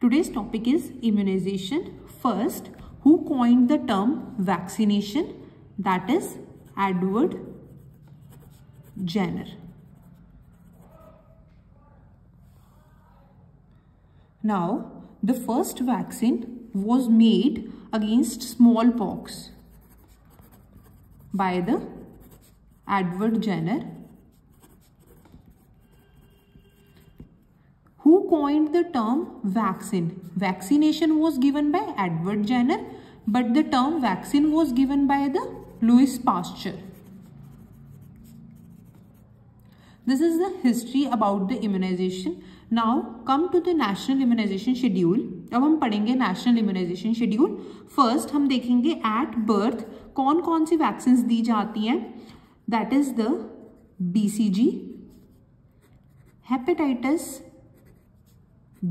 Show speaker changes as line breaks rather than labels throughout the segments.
Today's topic is immunization. First, who coined the term vaccination? That is Edward Jenner. Now, the first vaccine was made against smallpox by the Edward Jenner. Who coined the term vaccine? Vaccination was given by Edward Jenner, but the term vaccine was given by the Louis Pasteur. This is the history about the immunization. Now come to the national immunization schedule. अब हम पढ़ेंगे national immunization schedule. First हम देखेंगे at birth कौन कौन सी vaccines दी जाती हैं. That is the BCG, hepatitis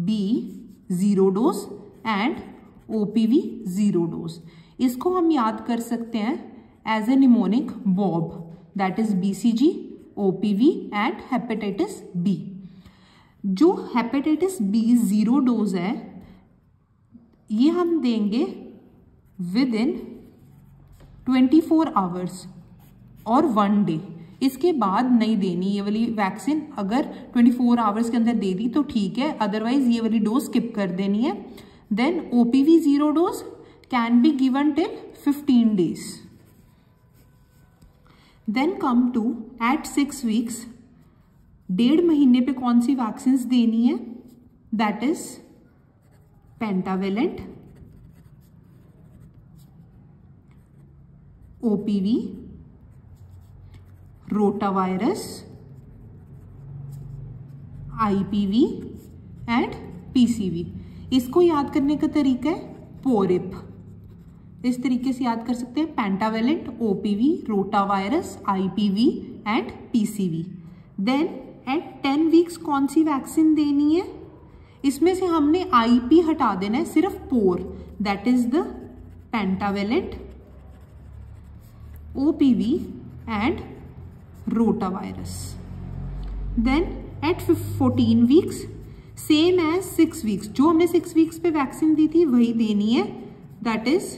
B 0 dose and OPV 0 dose. इसको हम याद कर सकते हैं as a mnemonic BOB. That is BCG, OPV and hepatitis B. जो हेपेटाइटिस बी 0 डोज है ये हम देंगे विद इन 24 आवर्स और 1 डे. इसके बाद नहीं देनी ये वाली वैक्सीन. अगर 24 आवर्स के अंदर दे दी तो ठीक है, अदरवाइज ये वाली डोज स्किप कर देनी है. Then OPV 0 dose can be given till 15 days. Then come to at 6 weeks 1.5 महीने पे कौन सी वैक्सीन देनी है. That is pentavalent, OPV, rotavirus, IPV and PCV. इसको याद करने का तरीका है पोरिप. इस तरीके से याद कर सकते हैं pentavalent, OPV, rotavirus, IPV and PCV. Then at 10 weeks कौन सी वैक्सीन देनी है. इसमें से हमने आईपी हटा देना है, सिर्फ four. That is the pentavalent, OPV and rotavirus. Then at 14 weeks same as 6 weeks, जो हमने 6 वीक्स पे वैक्सीन दी थी वही देनी है. That is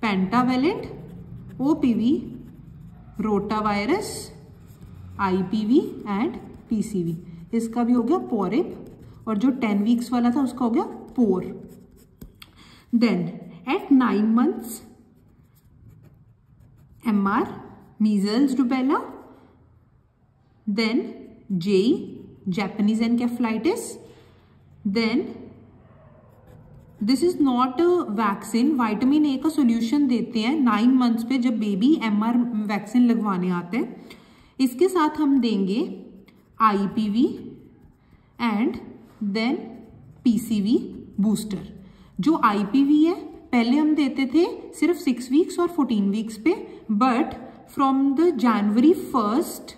pentavalent, OPV, rotavirus, IPV and PCV. इसका भी हो गया पोरिप और जो 10 वीक्स वाला था उसका हो गया four. Then at 9 months MR, measles, rubella. Then JE, Japanese encephalitis. Then this is not a vaccine. Vitamin A का सोल्यूशन देते हैं 9 मंथ्स पे जब बेबी MR वैक्सीन लगवाने आते हैं. इसके साथ हम देंगे IPV and then PCV booster. जो IPV है पहले हम देते थे सिर्फ 6 वीक्स और 14 वीक्स पे, but from the January 1st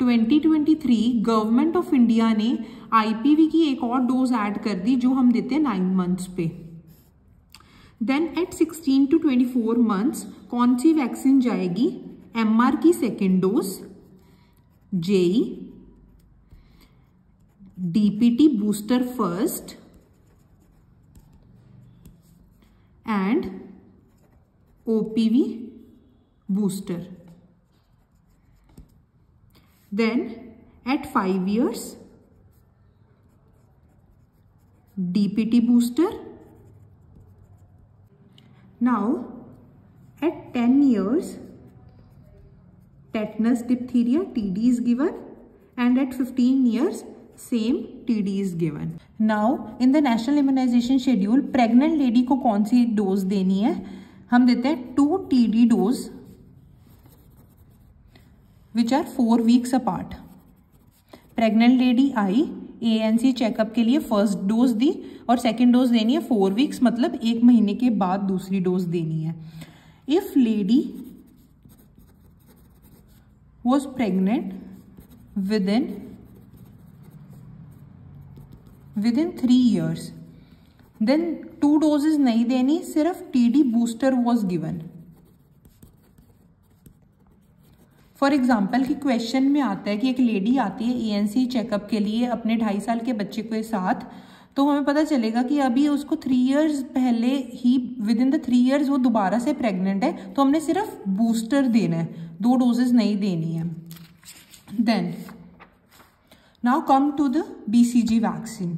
2023 government of India ने IPV की एक और डोज ऐड कर दी जो हम देते हैं 9 मंथ्स पे. देन एट 16 to 24 मंथ्स कौन सी वैक्सीन जाएगी. MR की second dose, JE, DPT booster first and OPV booster. Then at 5 years DPT booster. Now at 10 years tetanus, diphtheria, TD is given, and at 15 years same TD is given. Now in the national immunization schedule pregnant lady को कौन सी dose देनी है. हम देते हैं 2 TD dose which are 4 weeks apart. Pregnant lady I ANC checkup के लिए first dose दी और सेकेंड डोज देनी है 4 वीक्स, मतलब 1 महीने के बाद दूसरी डोज देनी है. If lady was pregnant within 3 years, then 2 doses नहीं देनी, सिर्फ TD booster was given. For example कि क्वेश्चन में आता है कि एक लेडी आती है ANC चेकअप के लिए अपने 2.5 साल के बच्चे के साथ, तो हमें पता चलेगा कि अभी उसको 3 इयर्स पहले ही, विद इन द 3 इयर्स वो दोबारा से प्रेग्नेंट है, तो हमने सिर्फ बूस्टर देना है, 2 डोजेज नहीं देनी है। Then now come to the BCG vaccine.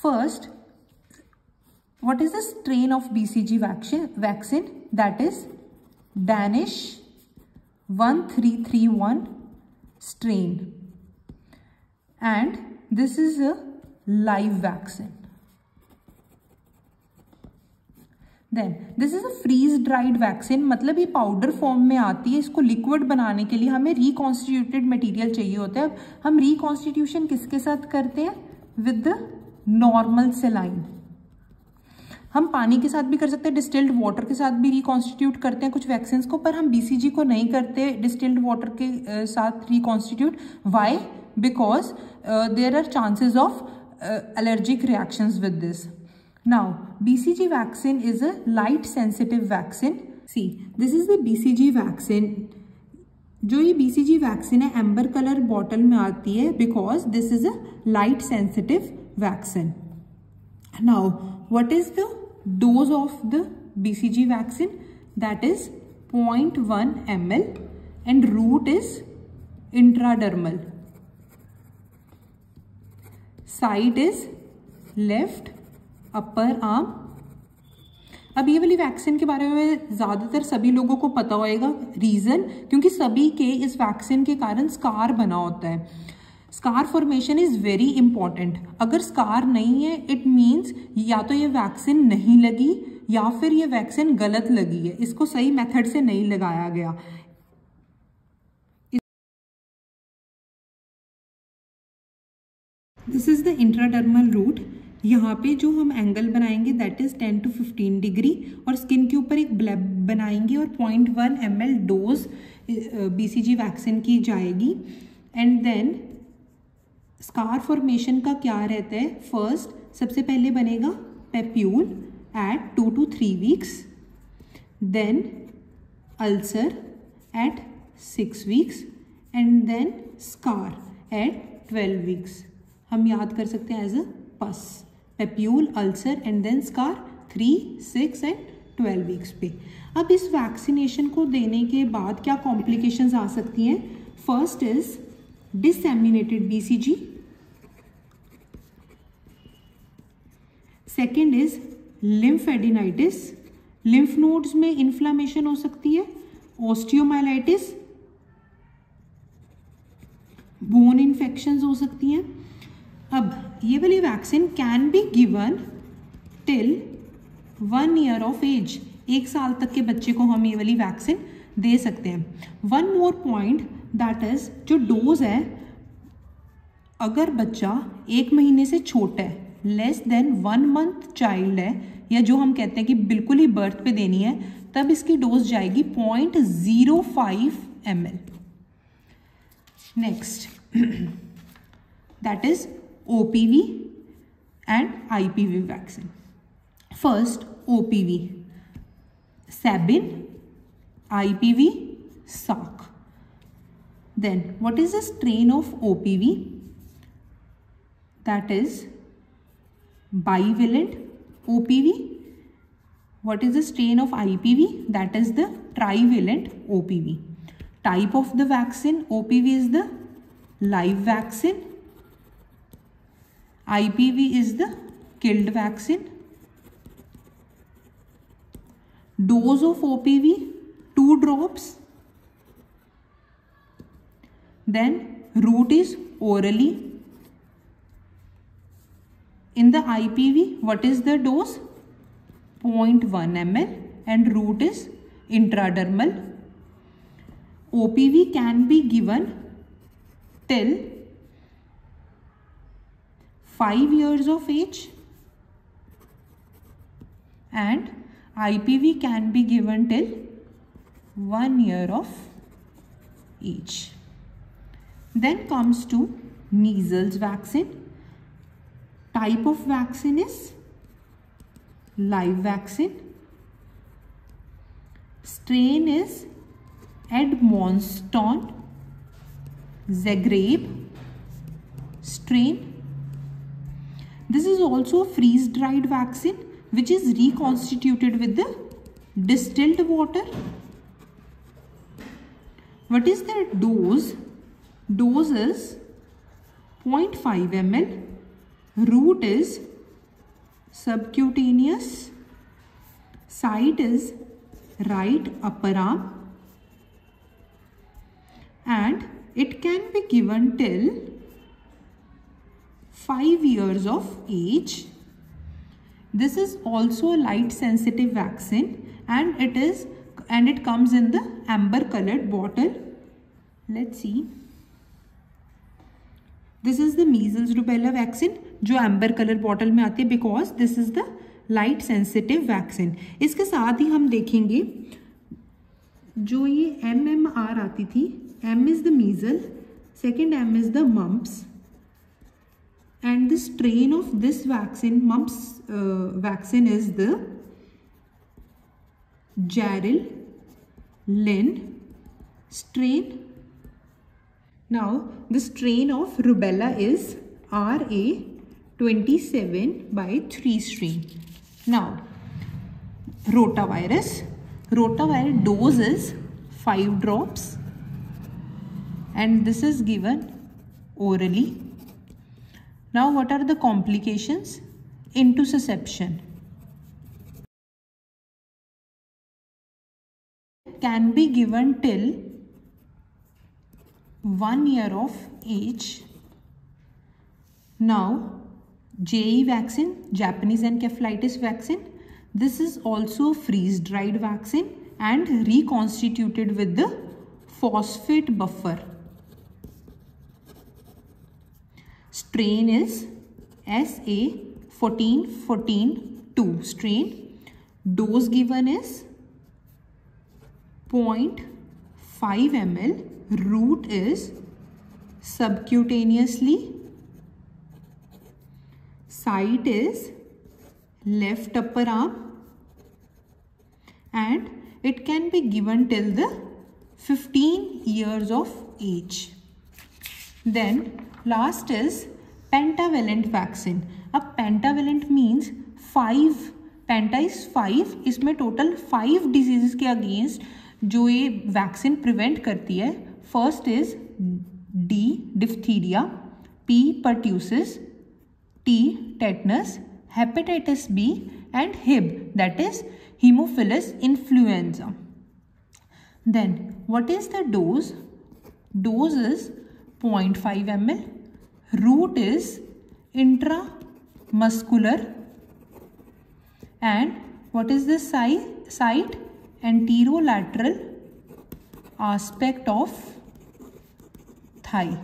First, what is the strain of BCG vaccine? That is Danish 1331 strain, and this is a live vaccine. Then this is a freeze dried vaccine, मतलब ये powder form में आती है। इसको liquid बनाने के लिए हमें रिकॉन्स्टिट्यूटेड मटेरियल चाहिए होता है। हम रिकॉन्स्टिट्यूशन किसके साथ करते हैं? With the normal saline. हम पानी के साथ भी कर सकते हैं, डिस्टिल्ड वाटर के साथ भी रिकॉन्स्टिट्यूट करते हैं कुछ वैक्सीन्स को, पर हम BCG को नहीं करते डिस्टिल्ड वाटर के साथ reconstitute. Why? Because there are chances of allergic reactions with this. Now, BCG vaccine is a light sensitive vaccine. See, this is the BCG vaccine. जो ये BCG वैक्सीन है एम्बर कलर बॉटल में आती है because this is a light sensitive vaccine. Now, what is the dose of the BCG vaccine? That is 0.1 ml and route is intradermal. Site is left upper arm. अब ये वाली vaccine के बारे में ज़्यादातर सभी लोगों को पता होएगा। रीज़न, क्योंकि सभी के इस वैक्सीन के कारण स्कार बना होता है। Scar formation is very important. अगर स्कार नहीं है इट मीन्स या तो ये वैक्सीन नहीं लगी या फिर ये वैक्सीन गलत लगी है, इसको सही मेथड से नहीं लगाया गया। This is the intradermal root. यहाँ पे जो हम एंगल बनाएंगे दैट इज 10 to 15 डिग्री और स्किन के ऊपर एक ब्लैब बनाएंगे और 0.1 ml डोज BCG वैक्सीन की जाएगी। एंड देन स्कार फॉर्मेशन का क्या रहता है? फर्स्ट सबसे पहले बनेगा papule at 2 to 3 weeks, then ulcer at 6 weeks and then scar at 12 weeks। हम याद कर सकते हैं as a pus, papule, ulcer and then scar 3, 6 and 12 weeks पे। अब इस वैक्सीनेशन को देने के बाद क्या कॉम्प्लिकेशंस आ सकती हैं? First is disseminated BCG, second is lymphadenitis, lymph nodes में इन्फ्लामेशन हो सकती है, ऑस्टियोमाइलाइटिस, बोन इन्फेक्शंस हो सकती हैं। अब ये वाली vaccine can be given till 1 year of age. 1 साल तक के बच्चे को हम ये वाली वैक्सीन दे सकते हैं। One more point that is, जो डोज है, अगर बच्चा 1 महीने से छोटा है, लेस देन 1 month चाइल्ड है, या जो हम कहते हैं कि बिल्कुल ही बर्थ पे देनी है, तब इसकी डोज जाएगी 0.05 ml। Next that is OPV and IPV vaccine. First, OPV, Sabin, IPV, Salk. Then, what is the strain of OPV? That is bivalent OPV. What is the strain of IPV? That is the trivalent OPV. Type of the vaccine, OPV is the live vaccine. IPV is the killed vaccine. Dose of OPV 2 drops. Then route is orally. In the IPV, what is the dose? 0.1 ml and route is intradermal. OPV can be given till 5 years of age and IPV can be given till 1 year of age. Then comes to measles vaccine. Type of vaccine is live vaccine. Strain is Edmonton Zagreb strain. This is also a freeze-dried vaccine which is reconstituted with the distilled water. What is the dose? Dose is 0.5 ml. Route is subcutaneous. Site is right upper arm. And it can be given till 5 years of age. This is also a light sensitive vaccine, and it comes in the amber colored bottle. Let's see. This is the measles rubella vaccine जो amber color bottle में आती है, because this is the light sensitive vaccine. इसके साथ ही हम देखेंगे जो ये MMR आती थी. M is the measles, second M is the mumps, and the strain of this vaccine, mumps vaccine, is the Jarrell Lynn strain. Now the strain of rubella is RA27/3 strain. Now rotavirus dose is 5 drops, and this is given orally. Now what are the complications? Intussusception. Can be given till 1 year of age. Now JE vaccine, Japanese encephalitis vaccine. This is also freeze-dried vaccine and reconstituted with the phosphate buffer. Strain is SA1414-2 strain. Dose given is 0.5 ml. Route is subcutaneously. Site is left upper arm, and it can be given till the 15 years of age. Then last is pentavalent vaccine. अब pentavalent means 5. Penta is 5. इसमें total 5 diseases के against जो ये vaccine prevent करती है. First is D diphtheria, P pertussis, T tetanus, hepatitis B, and Hib, that is Haemophilus influenza. Then what is the dose? Dose is 0.5 ml. Route is intramuscular, and what is the site? Anterolateral aspect of thigh.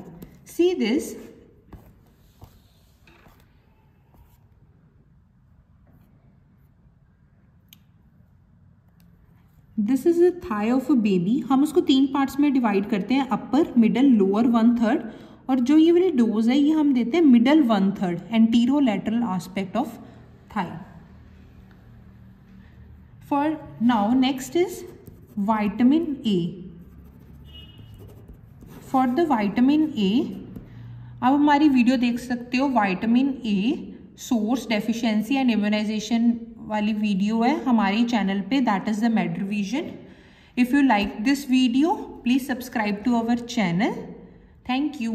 See this. This is a thigh of a baby. हम उसको 3 parts में divide करते हैं, अपर, middle, lower 1/3, और जो ये वाली dose है ये हम देते हैं middle 1/3, anterolateral aspect of thigh. For now, next is vitamin A. For the vitamin A, आप हमारी वीडियो देख सकते हो. Vitamin A source, deficiency and immunization वाली वीडियो है हमारे चैनल पे, that is the Medvision. If you like this video, please subscribe to our channel. Thank you.